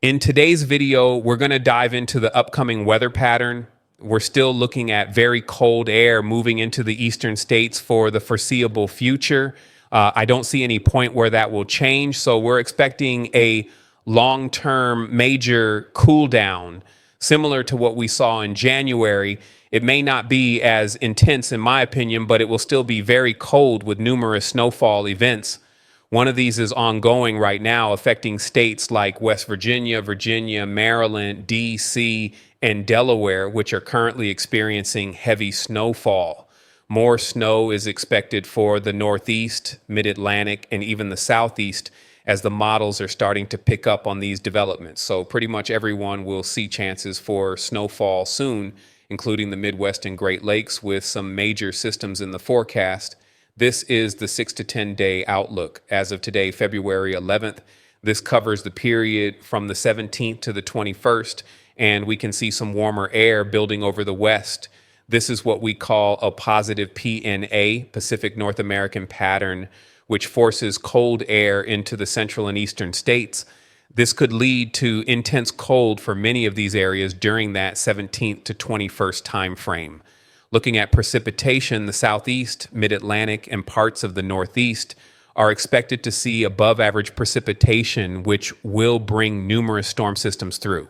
In today's video, we're going to dive into the upcoming weather pattern. We're still looking at very cold air moving into the eastern states for the foreseeable future. I don't see any point where that will change. So we're expecting a long-term major cool down, similar to what we saw in January. It may not be as intense, in my opinion, but it will still be very cold with numerous snowfall events. One of these is ongoing right now, affecting states like West Virginia, Virginia, Maryland, D.C., and Delaware, which are currently experiencing heavy snowfall. More snow is expected for the Northeast, Mid-Atlantic, and even the Southeast as the models are starting to pick up on these developments. So pretty much everyone will see chances for snowfall soon, including the Midwest and Great Lakes, with some major systems in the forecast. This is the 6 to 10 day outlook as of today, February 11th. This covers the period from the 17th to the 21st, and we can see some warmer air building over the west. This is what we call a positive PNA, Pacific North American pattern, which forces cold air into the central and eastern states. This could lead to intense cold for many of these areas during that 17th to 21st time frame. Looking at precipitation, the southeast, mid-Atlantic, and parts of the northeast are expected to see above average precipitation, which will bring numerous storm systems through.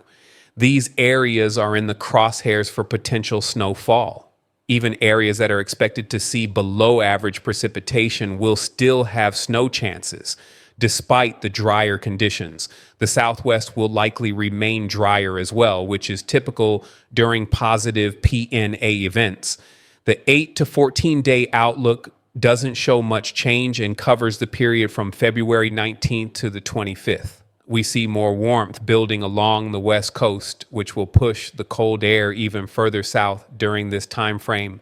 These areas are in the crosshairs for potential snowfall. Even areas that are expected to see below average precipitation will still have snow chances, despite the drier conditions. The Southwest will likely remain drier as well, which is typical during positive PNA events. The 8 to 14 day outlook doesn't show much change and covers the period from February 19th to the 25th. We see more warmth building along the West Coast, which will push the cold air even further south during this time frame.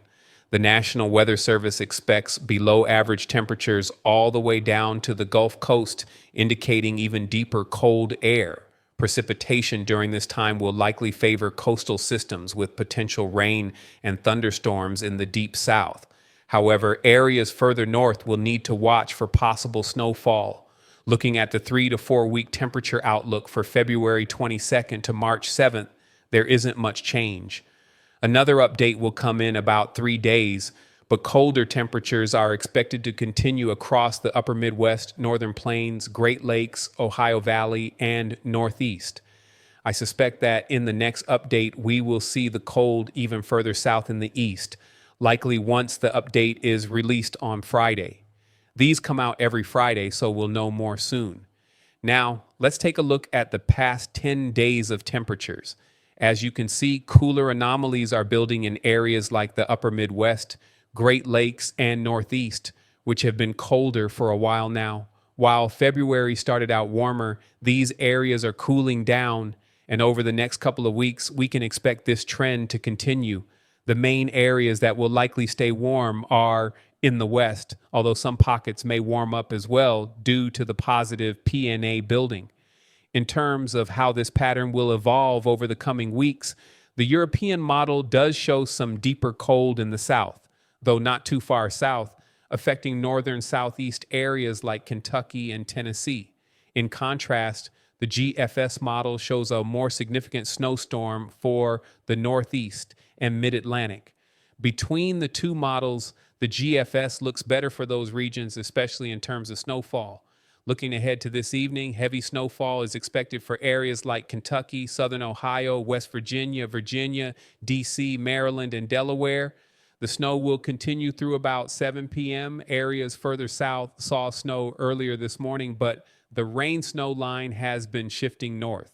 The National Weather Service expects below average temperatures all the way down to the Gulf Coast, indicating even deeper cold air. Precipitation during this time will likely favor coastal systems with potential rain and thunderstorms in the deep south. However, areas further north will need to watch for possible snowfall. Looking at the 3 to 4 week temperature outlook for February 22nd to March 7th, there isn't much change. Another update will come in about 3 days, but colder temperatures are expected to continue across the upper Midwest, Northern Plains, Great Lakes, Ohio Valley, and Northeast. I suspect that in the next update, we will see the cold even further south in the east, likely once the update is released on Friday. These come out every Friday, so we'll know more soon. Now, let's take a look at the past 10 days of temperatures. As you can see, cooler anomalies are building in areas like the upper Midwest, Great Lakes, and Northeast, which have been colder for a while now. While February started out warmer, these areas are cooling down, and over the next couple of weeks, we can expect this trend to continue. The main areas that will likely stay warm are in the west, although some pockets may warm up as well due to the positive PNA building. In terms of how this pattern will evolve over the coming weeks, the European model does show some deeper cold in the south, though not too far south, affecting northern southeast areas like Kentucky and Tennessee. In contrast, the GFS model shows a more significant snowstorm for the northeast and mid-Atlantic. Between the two models, the GFS looks better for those regions, especially in terms of snowfall. Looking ahead to this evening, heavy snowfall is expected for areas like Kentucky, southern Ohio, West Virginia, Virginia, D.C., Maryland, and Delaware. The snow will continue through about 7 p.m. Areas further south saw snow earlier this morning, but the rain-snow line has been shifting north.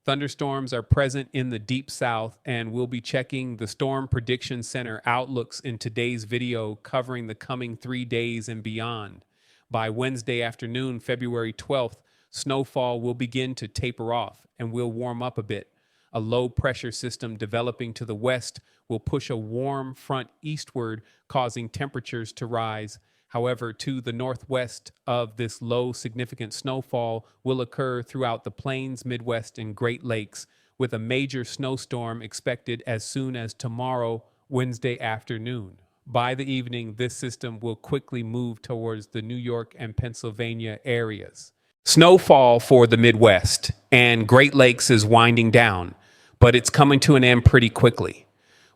Thunderstorms are present in the deep south, and we'll be checking the Storm Prediction Center outlooks in today's video covering the coming 3 days and beyond. By Wednesday afternoon, February 12th, snowfall will begin to taper off and will warm up a bit. A low pressure system developing to the west will push a warm front eastward, causing temperatures to rise. However, to the northwest of this low, significant snowfall will occur throughout the plains, Midwest, and Great Lakes, with a major snowstorm expected as soon as tomorrow, Wednesday afternoon. By the evening, this system will quickly move towards the New York and Pennsylvania areas. Snowfall for the Midwest and Great Lakes is winding down, but it's coming to an end pretty quickly.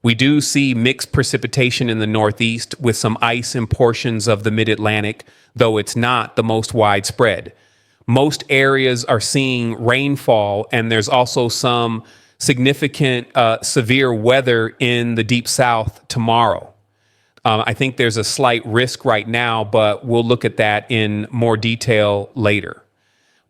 We do see mixed precipitation in the Northeast with some ice in portions of the Mid-Atlantic, though it's not the most widespread. Most areas are seeing rainfall, and there's also some significant severe weather in the Deep South tomorrow. I think there's a slight risk right now, but we'll look at that in more detail later.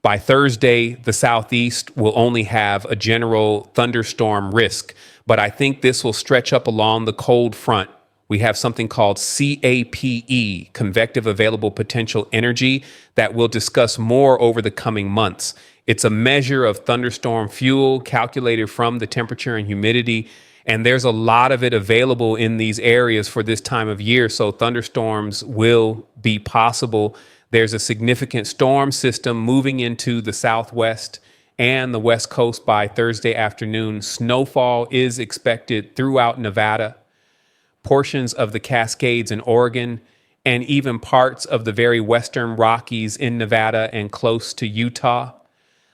By Thursday, the Southeast will only have a general thunderstorm risk, but I think this will stretch up along the cold front. We have something called CAPE, Convective Available Potential Energy, that we'll discuss more over the coming months. It's a measure of thunderstorm fuel calculated from the temperature and humidity, and there's a lot of it available in these areas for this time of year, so thunderstorms will be possible. There's a significant storm system moving into the Southwest and the West Coast by Thursday afternoon. Snowfall is expected throughout Nevada, portions of the Cascades in Oregon, and even parts of the very western Rockies in Nevada and close to Utah.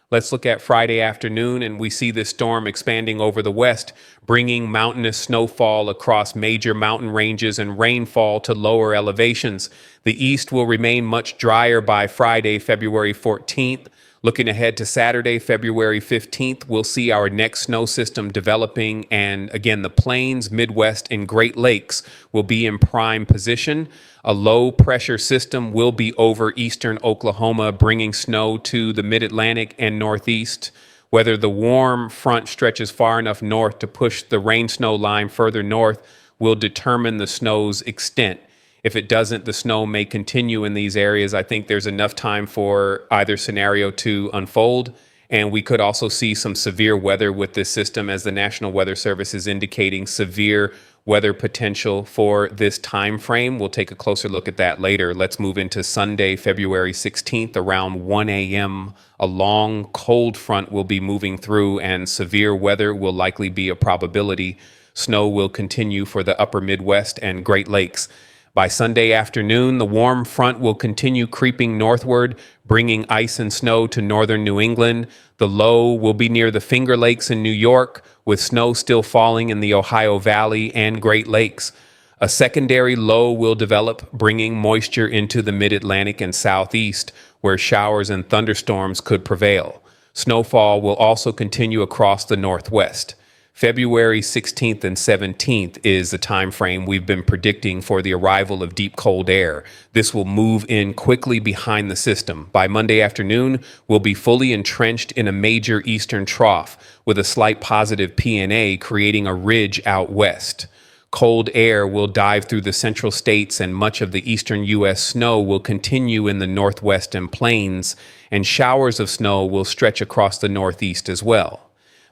Let's look at Friday afternoon, and we see this storm expanding over the west, bringing mountainous snowfall across major mountain ranges and rainfall to lower elevations. The east will remain much drier by Friday, February 14th. Looking ahead to Saturday, February 15th, we'll see our next snow system developing, and again, the plains, Midwest, and Great Lakes will be in prime position. A low pressure system will be over eastern Oklahoma, bringing snow to the Mid-Atlantic and Northeast. Whether the warm front stretches far enough north to push the rain-snow line further north will determine the snow's extent. If it doesn't, the snow may continue in these areas. I think there's enough time for either scenario to unfold. And we could also see some severe weather with this system, as the National Weather Service is indicating severe weather potential for this time frame. We'll take a closer look at that later. Let's move into Sunday, February 16th, around 1 a.m. A long cold front will be moving through, and severe weather will likely be a probability. Snow will continue for the upper Midwest and Great Lakes. By Sunday afternoon, the warm front will continue creeping northward, bringing ice and snow to northern New England. The low will be near the Finger Lakes in New York, with snow still falling in the Ohio Valley and Great Lakes. A secondary low will develop, bringing moisture into the Mid-Atlantic and Southeast, where showers and thunderstorms could prevail. Snowfall will also continue across the Northwest. February 16th and 17th is the time frame we've been predicting for the arrival of deep cold air. This will move in quickly behind the system. By Monday afternoon, we'll be fully entrenched in a major eastern trough with a slight positive P&A, creating a ridge out west. Cold air will dive through the central states, and much of the eastern U.S. snow will continue in the northwest and plains, and showers of snow will stretch across the northeast as well.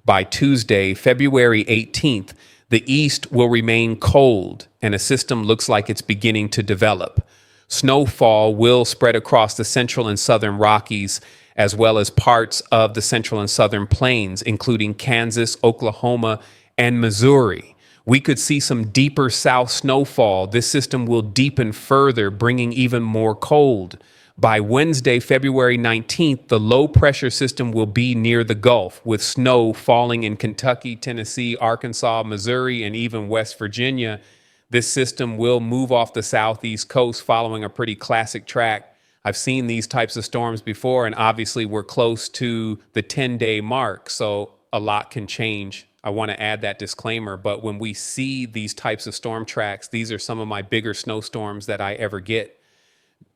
By Tuesday, February 18th, the east will remain cold, and a system looks like it's beginning to develop. Snowfall will spread across the central and southern Rockies, as well as parts of the central and southern plains, including Kansas, Oklahoma, and Missouri. We could see some deeper south snowfall. This system will deepen further, bringing even more cold. By Wednesday, February 19th, the low pressure system will be near the Gulf, with snow falling in Kentucky, Tennessee, Arkansas, Missouri, and even West Virginia. This system will move off the southeast coast following a pretty classic track. I've seen these types of storms before, and obviously we're close to the 10-day mark, so a lot can change. I want to add that disclaimer, but when we see these types of storm tracks, these are some of my bigger snowstorms that I ever get.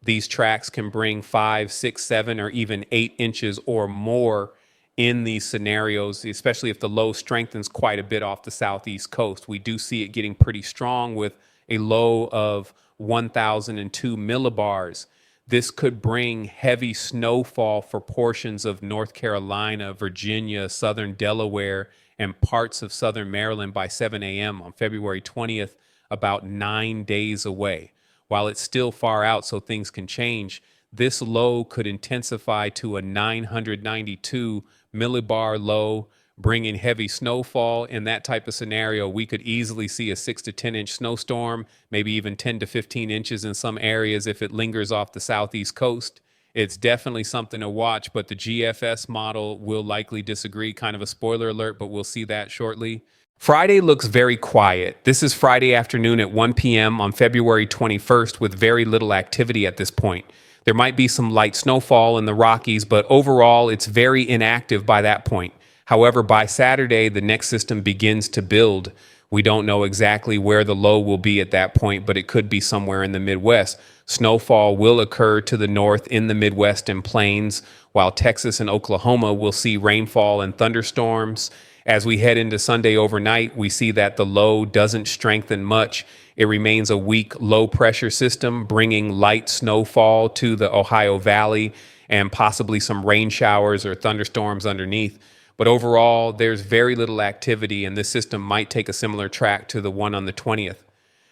These tracks can bring 5, 6, 7, or even 8 inches or more in these scenarios, especially if the low strengthens quite a bit off the southeast coast. We do see it getting pretty strong with a low of 1,002 millibars. This could bring heavy snowfall for portions of North Carolina, Virginia, southern Delaware, and parts of southern Maryland by 7 a.m. on February 20th, about 9 days away. While it's still far out, so things can change, this low could intensify to a 992 millibar low, bringing heavy snowfall. In that type of scenario, we could easily see a 6 to 10 inch snowstorm, maybe even 10 to 15 inches in some areas if it lingers off the southeast coast. It's definitely something to watch, but the GFS model will likely disagree. Kind of a spoiler alert, but we'll see that shortly. Friday looks very quiet. This is Friday afternoon at 1 p.m. on February 21st with very little activity at this point. There might be some light snowfall in the Rockies, but overall it's very inactive by that point. However, by Saturday, the next system begins to build. We don't know exactly where the low will be at that point, but it could be somewhere in the Midwest. Snowfall will occur to the north in the Midwest and plains, while Texas and Oklahoma will see rainfall and thunderstorms. As we head into Sunday overnight, we see that the low doesn't strengthen much. It remains a weak low pressure system, bringing light snowfall to the Ohio Valley and possibly some rain showers or thunderstorms underneath. But overall, there's very little activity, and this system might take a similar track to the one on the 20th.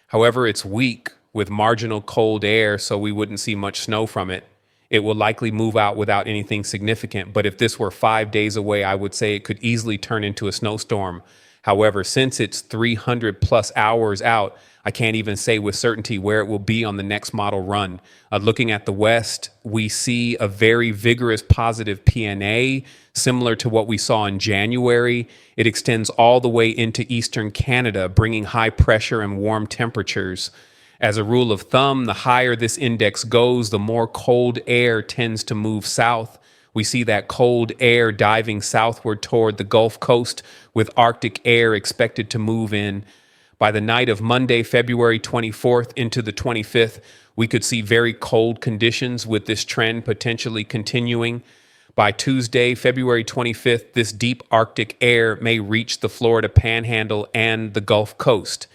However, it's weak with marginal cold air, so we wouldn't see much snow from it. It will likely move out without anything significant, but if this were 5 days away, I would say it could easily turn into a snowstorm. However, since it's 300 plus hours out, I can't even say with certainty where it will be on the next model run. Looking at the West, we see a very vigorous positive PNA, similar to what we saw in January. It extends all the way into eastern Canada, bringing high pressure and warm temperatures. As a rule of thumb, the higher this index goes, the more cold air tends to move south. We see that cold air diving southward toward the Gulf Coast, with Arctic air expected to move in. By the night of Monday, February 24th into the 25th, we could see very cold conditions with this trend potentially continuing. By Tuesday, February 25th, this deep Arctic air may reach the Florida Panhandle and the Gulf Coast.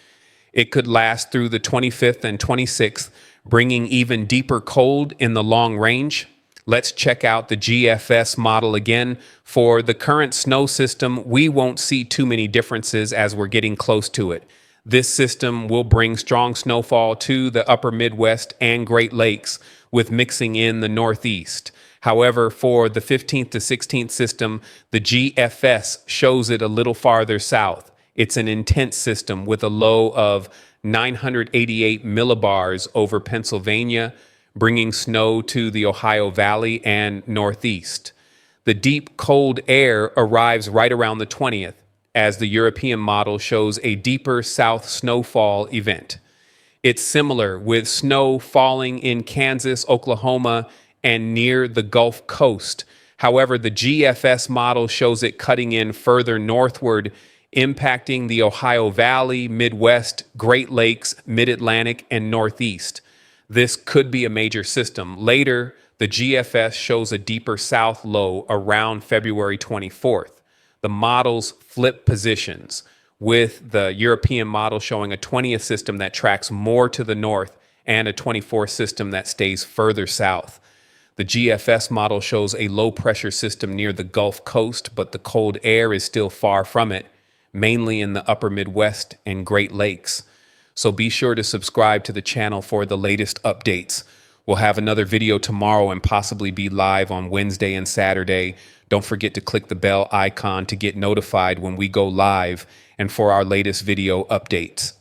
It could last through the 25th and 26th, bringing even deeper cold in the long range. Let's check out the GFS model again. For the current snow system, we won't see too many differences as we're getting close to it. This system will bring strong snowfall to the upper Midwest and Great Lakes, with mixing in the Northeast. However, for the 15th to 16th system, the GFS shows it a little farther south. It's an intense system with a low of 988 millibars over Pennsylvania, bringing snow to the Ohio Valley and Northeast. The deep cold air arrives right around the 20th, as the European model shows a deeper south snowfall event. It's similar, with snow falling in Kansas, Oklahoma, and near the Gulf Coast. However, the GFS model shows it cutting in further northward, impacting the Ohio Valley, Midwest, Great Lakes, Mid-Atlantic, and Northeast. This could be a major system. Later, the GFS shows a deeper south low around February 24th. The models flip positions, with the European model showing a 20th system that tracks more to the north and a 24th system that stays further south. The GFS model shows a low pressure system near the Gulf Coast, but the cold air is still far from it, mainly in the upper Midwest and Great Lakes. So be sure to subscribe to the channel for the latest updates. We'll have another video tomorrow and possibly be live on Wednesday and Saturday. Don't forget to click the bell icon to get notified when we go live and for our latest video updates.